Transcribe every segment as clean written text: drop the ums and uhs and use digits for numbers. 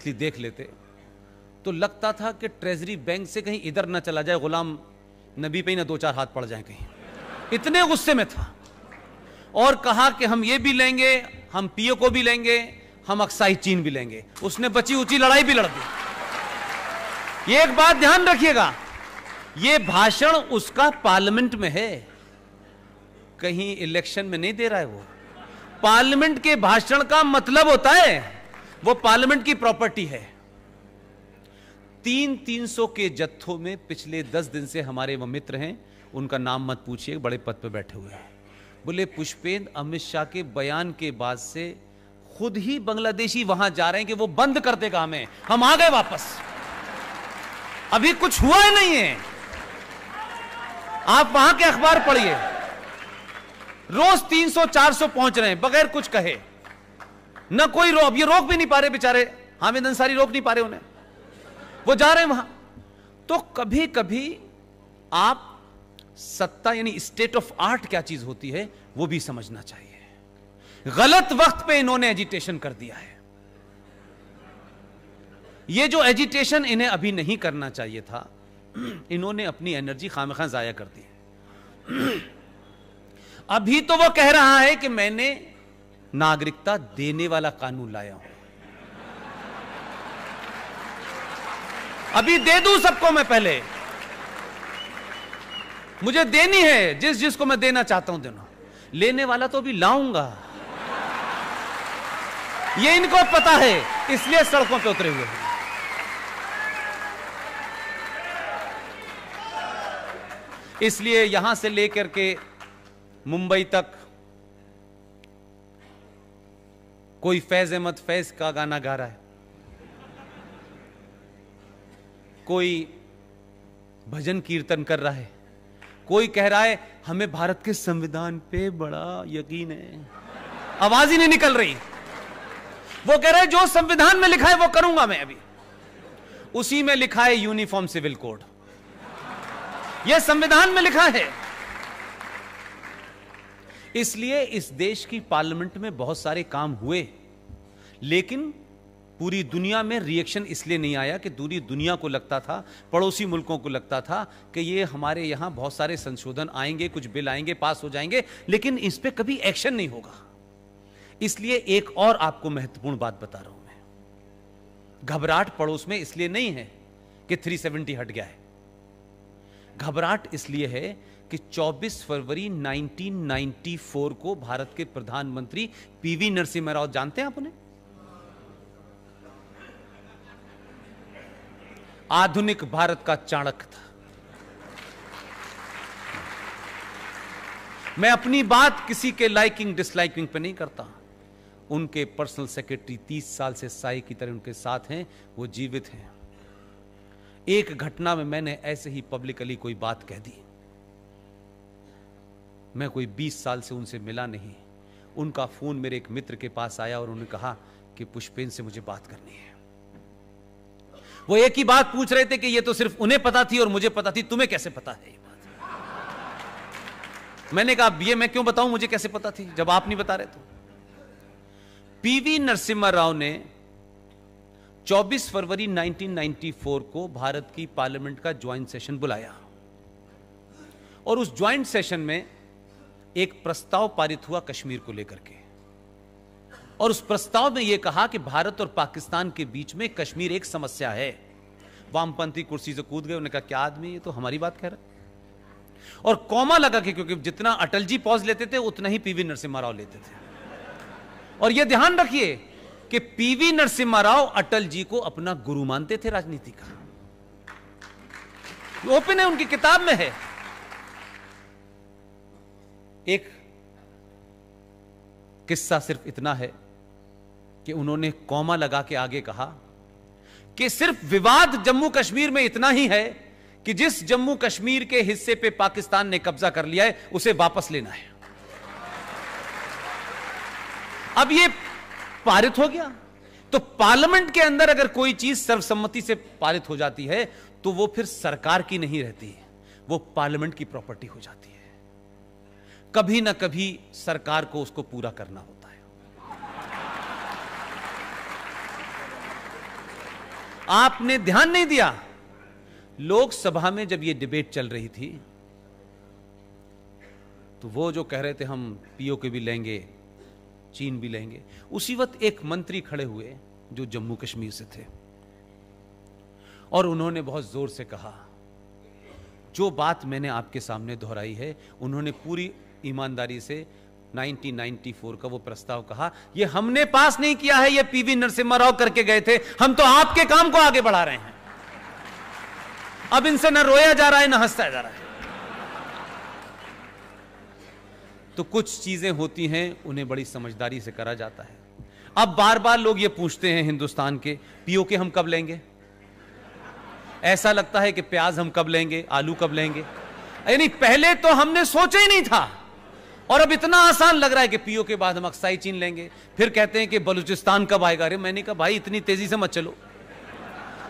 Seriously देख लेते तो लगता था कि ट्रेजरी बैंक से कहीं इधर ना चला जाए, गुलाम नबी पे ही ना 2-4 हाथ पड़ जाए कहीं, इतने गुस्से में था। और कहा कि हम ये भी लेंगे, हम पीओ को भी लेंगे, हम अक्साई चीन भी लेंगे। उसने बची ऊंची लड़ाई भी लड़ दी। ये एक बात ध्यान रखिएगा, ये भाषण उसका पार्लियामेंट में है, कहीं इलेक्शन में नहीं दे रहा है। वो पार्लियामेंट के भाषण का मतलब होता है वो पार्लियामेंट की प्रॉपर्टी है। 300 के जत्थों में पिछले 10 दिन से हमारे वो मित्र हैं, उनका नाम मत पूछिए, बड़े पद पे बैठे हुए हैं, बोले पुष्पेंद्र अमित शाह के बयान के बाद से खुद ही बांग्लादेशी वहां जा रहे हैं कि वो बंद कर देगा हमें, हम आ गए वापस, अभी कुछ हुआ ही नहीं है। आप वहां के अखबार पढ़िए, रोज 300-400 पहुंच रहे हैं बगैर कुछ कहे, न कोई रोक, ये रोक भी नहीं पा रहे बेचारे, हामिद अंसारी रोक नहीं पा रहे उन्हें, वो जा रहे हैं वहां। तो कभी कभी आप सत्ता यानी स्टेट ऑफ आर्ट क्या चीज होती है वो भी समझना चाहिए। गलत वक्त पे इन्होंने एजिटेशन कर दिया है। ये जो एजिटेशन इन्हें अभी नहीं करना चाहिए था, इन्होंने अपनी एनर्जी खामखा जाया कर दी। अभी तो वो कह रहा है कि मैंने नागरिकता देने वाला कानून लाया हूं, अभी दे दूं सबको मैं, पहले मुझे देनी है, जिसको मैं देना चाहता हूं देना, लेने वाला तो अभी लाऊंगा। ये इनको पता है, इसलिए सड़कों पे उतरे हुए हैं। इसलिए यहां से लेकर के मुंबई तक कोई फैज अहमद फैज का गाना गा रहा है, कोई भजन कीर्तन कर रहा है, कोई कह रहा है हमें भारत के संविधान पे बड़ा यकीन है, आवाज ही नहीं निकल रही। वो कह रहा है जो संविधान में लिखा है वो करूंगा मैं। अभी उसी में लिखा है यूनिफॉर्म सिविल कोड, यह संविधान में लिखा है। इसलिए इस देश की पार्लियामेंट में बहुत सारे काम हुए, लेकिन पूरी दुनिया में रिएक्शन इसलिए नहीं आया कि पूरी दुनिया को लगता था, पड़ोसी मुल्कों को लगता था कि ये हमारे यहां बहुत सारे संशोधन आएंगे, कुछ बिल आएंगे, पास हो जाएंगे, लेकिन इस पे कभी एक्शन नहीं होगा। इसलिए एक और आपको महत्वपूर्ण बात बता रहा हूं मैं, घबराहट पड़ोस में इसलिए नहीं है कि 370 हट गया है, घबराहट इसलिए है कि 24 फरवरी 1994 को भारत के प्रधानमंत्री पीवी नरसिम्हा राव, जानते हैं आप उन्हें? आधुनिक भारत का चाणक्य था। मैं अपनी बात किसी के लाइकिंग डिसलाइकिंग पे नहीं करता। उनके पर्सनल सेक्रेटरी 30 साल से साई की तरह उनके साथ हैं, वो जीवित हैं। एक घटना में मैंने ऐसे ही पब्लिकली कोई बात कह दी, मैं कोई 20 साल से उनसे मिला नहीं। उनका फोन मेरे एक मित्र के पास आया और उन्होंने कहा कि पुष्पेंद्र से मुझे बात करनी है। वो एक ही बात पूछ रहे थे कि ये तो सिर्फ उन्हें पता थी और मुझे पता थी, तुम्हें कैसे पता है ये बात? मैंने कहा ये मैं क्यों बताऊं, मुझे कैसे पता थी जब आप नहीं बता रहे तो। पीवी नरसिम्हा राव ने 24 फरवरी 1994 को भारत की पार्लियामेंट का ज्वाइंट सेशन बुलाया और उस ज्वाइंट सेशन में एक प्रस्ताव पारित हुआ कश्मीर को लेकर के, और उस प्रस्ताव में यह कहा कि भारत और पाकिस्तान के बीच में कश्मीर एक समस्या है। वामपंथी कुर्सी से कूद गए, उन्होंने कहा क्या आदमी, ये तो हमारी बात कह रहा है। और कौमा लगा के, क्योंकि जितना अटल जी पॉज लेते थे उतना ही पीवी नरसिम्हा राव लेते थे। और यह ध्यान रखिए कि पीवी नरसिम्हा राव अटल जी को अपना गुरु मानते थे राजनीति का, ओपन है, उनकी किताब में है। एक किस्सा सिर्फ इतना है कि उन्होंने कौमा लगा के आगे कहा कि सिर्फ विवाद जम्मू कश्मीर में इतना ही है कि जिस जम्मू कश्मीर के हिस्से पे पाकिस्तान ने कब्जा कर लिया है उसे वापस लेना है। अब ये पारित हो गया, तो पार्लियामेंट के अंदर अगर कोई चीज सर्वसम्मति से पारित हो जाती है तो वो फिर सरकार की नहीं रहती है, वो पार्लियामेंट की प्रॉपर्टी हो जाती है। कभी ना कभी सरकार को उसको पूरा करना होता है। आपने ध्यान नहीं दिया। लोकसभा में जब यह डिबेट चल रही थी तो वो जो कह रहे थे हम पीओके भी लेंगे, चीन भी लेंगे, उसी वक्त एक मंत्री खड़े हुए जो जम्मू कश्मीर से थे और उन्होंने बहुत जोर से कहा, जो बात मैंने आपके सामने दोहराई है, उन्होंने पूरी ईमानदारी से 1994 का वो प्रस्ताव कहा, ये हमने पास नहीं किया है, ये पीवी नरसिम्हा राव करके गए थे, हम तो आपके काम को आगे बढ़ा रहे हैं। अब इनसे न रोया जा रहा है न हंसा जा रहा है। तो कुछ चीजें होती हैं, उन्हें बड़ी समझदारी से करा जाता है। अब बार बार लोग ये पूछते हैं हिंदुस्तान के, पीओके हम कब लेंगे? ऐसा लगता है कि प्याज हम कब लेंगे, आलू कब लेंगे, यानी पहले तो हमने सोचा ही नहीं था और अब इतना आसान लग रहा है कि पीओके के बाद हम अक्साई चीन लेंगे। फिर कहते हैं कि बलूचिस्तान कब आएगा। अरे मैंने कहा भाई इतनी तेजी से मत चलो,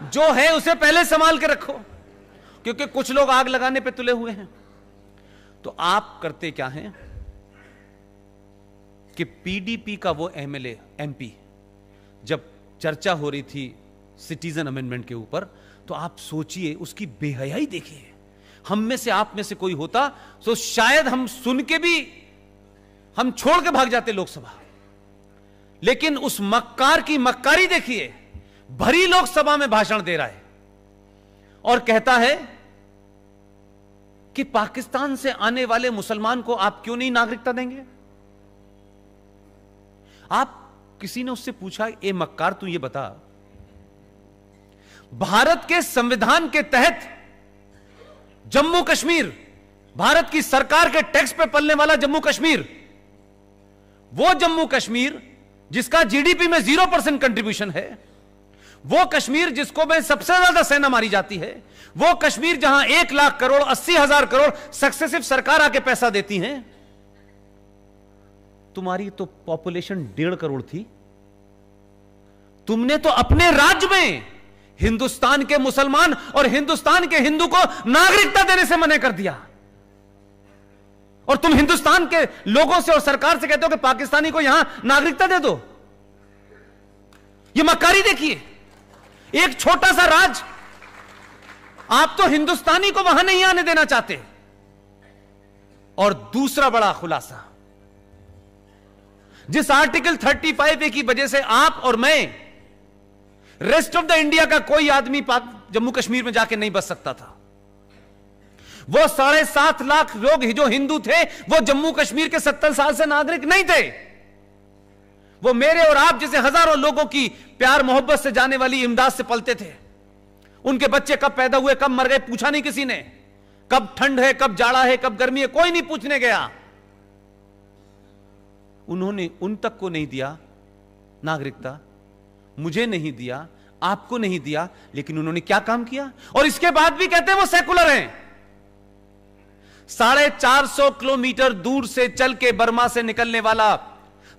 जो है उसे पहले संभाल के रखो, क्योंकि कुछ लोग आग लगाने पे तुले हुए हैं। तो आप करते क्या हैं कि पीडीपी का वो एमएलए एमपी जब चर्चा हो रही थी सिटीजन अमेंडमेंट के ऊपर, तो आप सोचिए उसकी बेहयाई देखिए। हम में से आप में से कोई होता तो शायद हम सुन के भी हम छोड़ के भाग जाते लोकसभा, लेकिन उस मक्कार की मक्कारी देखिए, भरी लोकसभा में भाषण दे रहा है और कहता है कि पाकिस्तान से आने वाले मुसलमान को आप क्यों नहीं नागरिकता देंगे। आप किसी ने उससे पूछा, ए मक्कार तू ये बता, भारत के संविधान के तहत जम्मू कश्मीर, भारत की सरकार के टैक्स पे पलने वाला जम्मू कश्मीर, वो जम्मू कश्मीर जिसका जीडीपी में 0% कंट्रीब्यूशन है, वो कश्मीर जिसको में सबसे ज्यादा सेना मारी जाती है, वो कश्मीर जहां 1 लाख करोड़ 80,000 करोड़ सक्सेसिव सरकार आके पैसा देती है, तुम्हारी तो पॉपुलेशन 1.5 करोड़ थी, तुमने तो अपने राज्य में हिंदुस्तान के मुसलमान और हिंदुस्तान के हिंदू को नागरिकता देने से मना कर दिया। और तुम हिंदुस्तान के लोगों से और सरकार से कहते हो कि पाकिस्तानी को यहां नागरिकता दे दो। ये मक्कारी देखिए, एक छोटा सा राज्य, आप तो हिंदुस्तानी को वहां नहीं आने देना चाहते। और दूसरा बड़ा खुलासा, जिस आर्टिकल 35A की वजह से आप और मैं, रेस्ट ऑफ द इंडिया का कोई आदमी जम्मू कश्मीर में जाके नहीं बच सकता था। वो 7.5 लाख लोग जो हिंदू थे, वो जम्मू कश्मीर के 70 साल से नागरिक नहीं थे। वो मेरे और आप जैसे हजारों लोगों की प्यार मोहब्बत से जाने वाली इमदाद से पलते थे। उनके बच्चे कब पैदा हुए, कब मर गए, पूछा नहीं किसी ने। कब ठंड है, कब जाड़ा है, कब गर्मी है, कोई नहीं पूछने गया। उन्होंने उन तक को नहीं दिया नागरिकता, मुझे नहीं दिया, आपको नहीं दिया, लेकिन उन्होंने क्या काम किया। और इसके बाद भी कहते हैं वो सेकुलर हैं। 450 किलोमीटर दूर से चल के बर्मा से निकलने वाला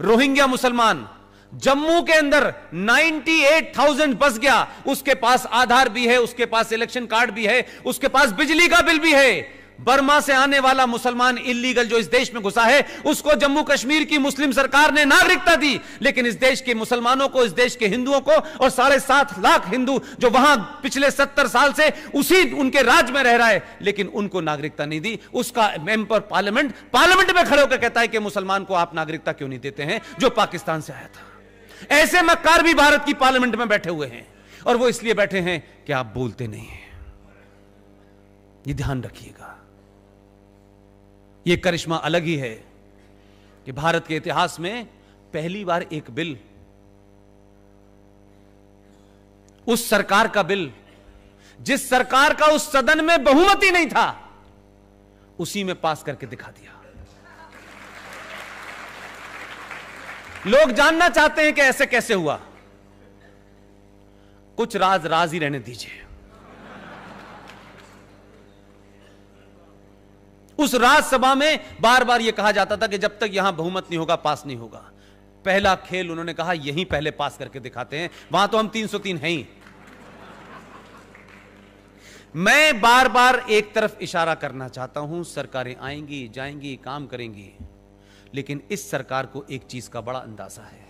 रोहिंग्या मुसलमान जम्मू के अंदर 98,000 बस गया। उसके पास आधार भी है, उसके पास इलेक्शन कार्ड भी है, उसके पास बिजली का बिल भी है। बर्मा से आने वाला मुसलमान इलीगल जो इस देश में घुसा है, उसको जम्मू कश्मीर की मुस्लिम सरकार ने नागरिकता दी, लेकिन इस देश के मुसलमानों को, इस देश के हिंदुओं को और 7.5 लाख हिंदू जो वहां पिछले 70 साल से उसी उनके राज्य में रह रहा है, लेकिन उनको नागरिकता नहीं दी। उसका मेंबर पार्लियामेंट में खड़े होकर कहता है कि मुसलमान को आप नागरिकता क्यों नहीं देते हैं जो पाकिस्तान से आया था। ऐसे मक्कार भी भारत की पार्लियामेंट में बैठे हुए हैं, और वो इसलिए बैठे हैं कि आप बोलते नहीं हैं। ये ध्यान रखिएगा। ये करिश्मा अलग ही है कि भारत के इतिहास में पहली बार एक बिल, उस सरकार का बिल जिस सरकार का उस सदन में बहुमत ही नहीं था, उसी में पास करके दिखा दिया। लोग जानना चाहते हैं कि ऐसे कैसे हुआ। कुछ राज ही रहने दीजिए। उस राज्यसभा में बार बार यह कहा जाता था कि जब तक यहां बहुमत नहीं होगा पास नहीं होगा। पहला खेल उन्होंने कहा यहीं पहले पास करके दिखाते हैं, वहां तो हम 303 हैं ही। मैं बार बार एक तरफ इशारा करना चाहता हूं, सरकारें आएंगी जाएंगी काम करेंगी, लेकिन इस सरकार को एक चीज का बड़ा अंदाजा है,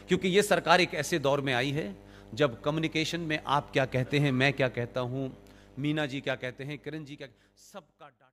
क्योंकि यह सरकार एक ऐसे दौर में आई है जब कम्युनिकेशन में आप क्या कहते हैं, मैं क्या कहता हूं, मीना जी क्या कहते हैं, किरण जी क्या, सबका डाटा